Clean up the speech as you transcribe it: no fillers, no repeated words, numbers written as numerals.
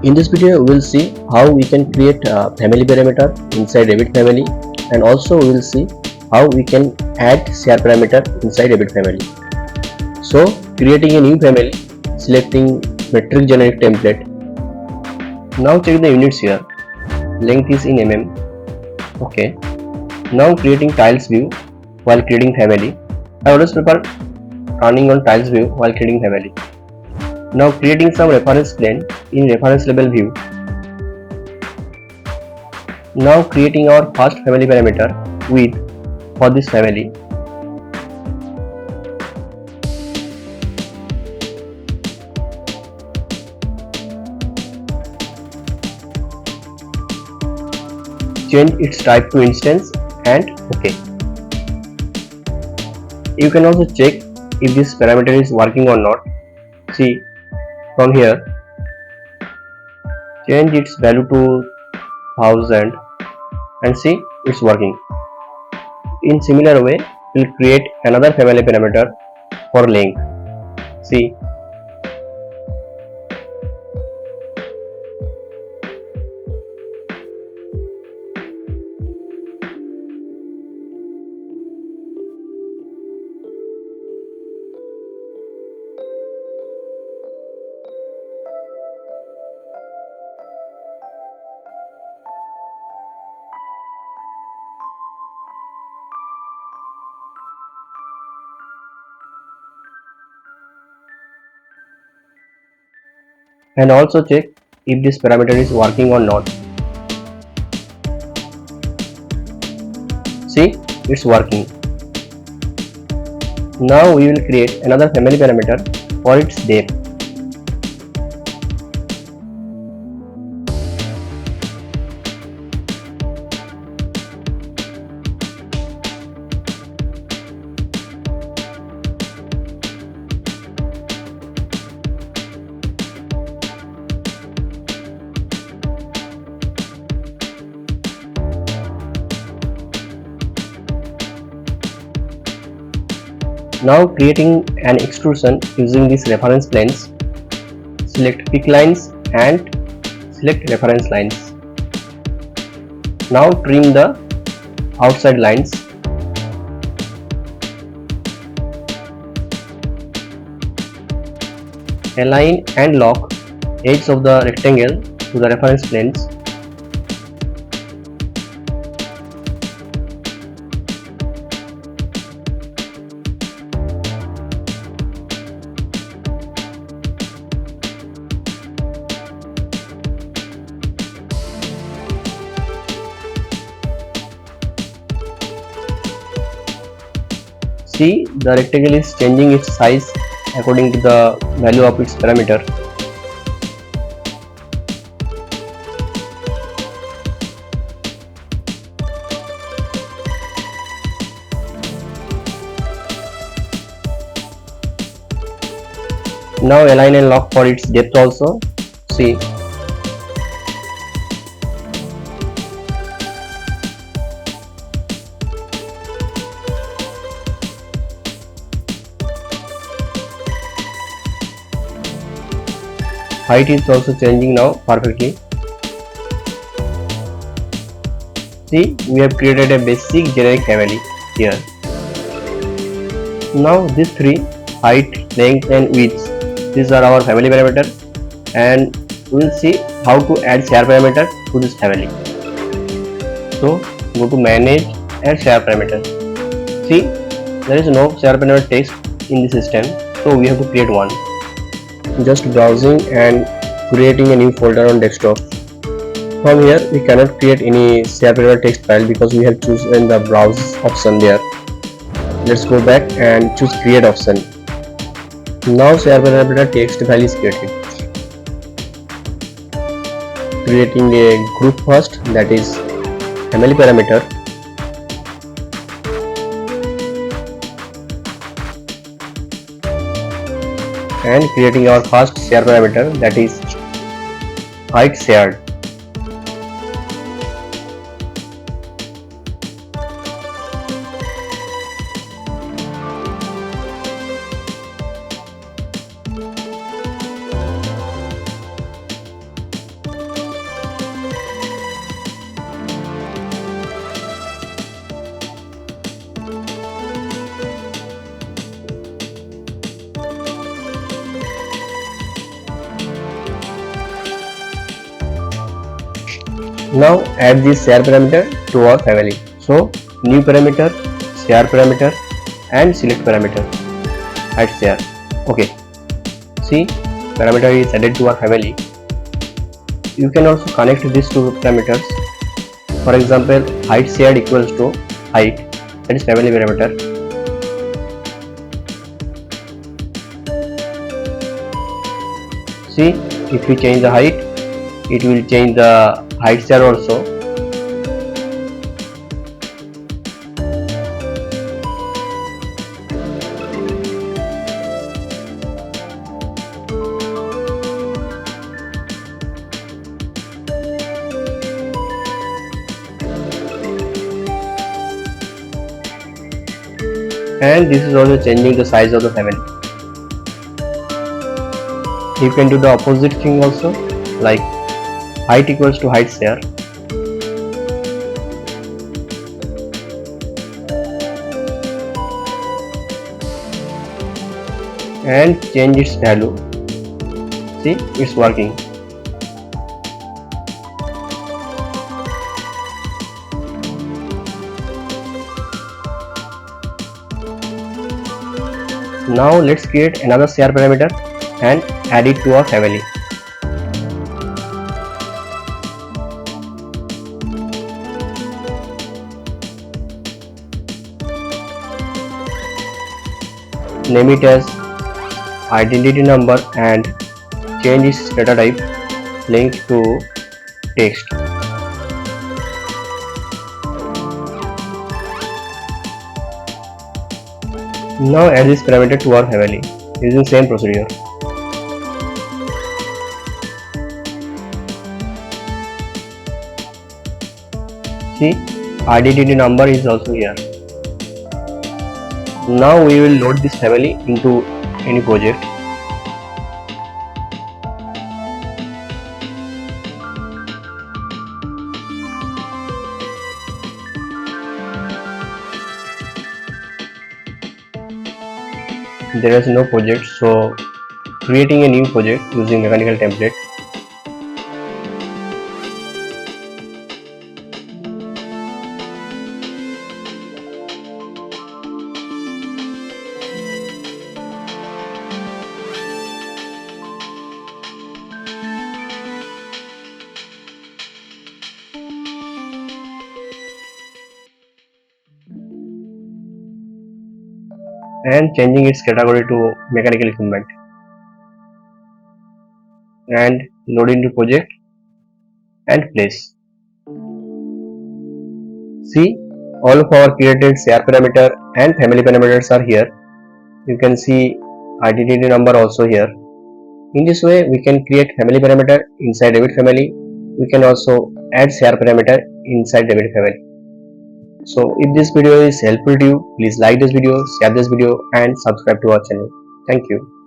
In this video, we will see how we can create a family parameter inside Revit family, and also we will see how we can add share parameter inside Revit family. So, creating a new family, selecting metric generic template. Now check the units here. Length is in mm. Okay. Now creating tiles view while creating family. I always prefer turning on tiles view while creating family. Now creating some reference plane in reference level view. Now creating our first family parameter width for this family. Change its type to instance and OK. You can also check if this parameter is working or not. See, from here, change its value to 1000 and see it's working. In similar way, we'll create another family parameter for length. See, and also check if this parameter is working or not. See, it's working. Now we will create another family parameter for its depth. Now creating an extrusion using these reference planes. Select pick lines and select reference lines. Now trim the outside lines. Align and lock edges of the rectangle to the reference planes. See, the rectangle is changing its size according to the value of its parameter. Now align and lock for its depth also. See, height is also changing now perfectly. See, we have created a basic generic family here. Now these three, height, length and width, these are our family parameter, and we will see how to add share parameter to this family. So go to manage and share parameter. See, there is no share parameter text in the system, so we have to create one. Just browsing and creating a new folder on desktop. From here we cannot create any share parameter text file because we have chosen the browse option there. Let's go back and choose create option. Now share parameter text file is created. Creating a group first, that is family parameter. And creating our first share parameter, that is height shared. Now add this share parameter to our family. So new parameter, share parameter and select parameter. Add share. Okay. See, parameter is added to our family. You can also connect these two parameters. For example, height shared equals to height, that is family parameter. See, if we change the height, it will change the height share also. And this is also changing the size of the family. You can do the opposite thing also, like height equals to height share. And change its value. See, it's working. Now let's create another share parameter and add it to our family. Name it as identity number and change its data type link to text. Now add this parameter to our family using same procedure. See, identity number is also here. Now we will load this family into any project. There is no project, so creating a new project using mechanical template. And changing its category to mechanical equipment and load into project and place. See, all of our created share parameter and family parameters are here. You can see identity number also here. In this way, we can create family parameter inside Revit family. We can also add share parameter inside Revit family. So if this video is helpful to you, please like this video, share this video and subscribe to our channel. Thank you.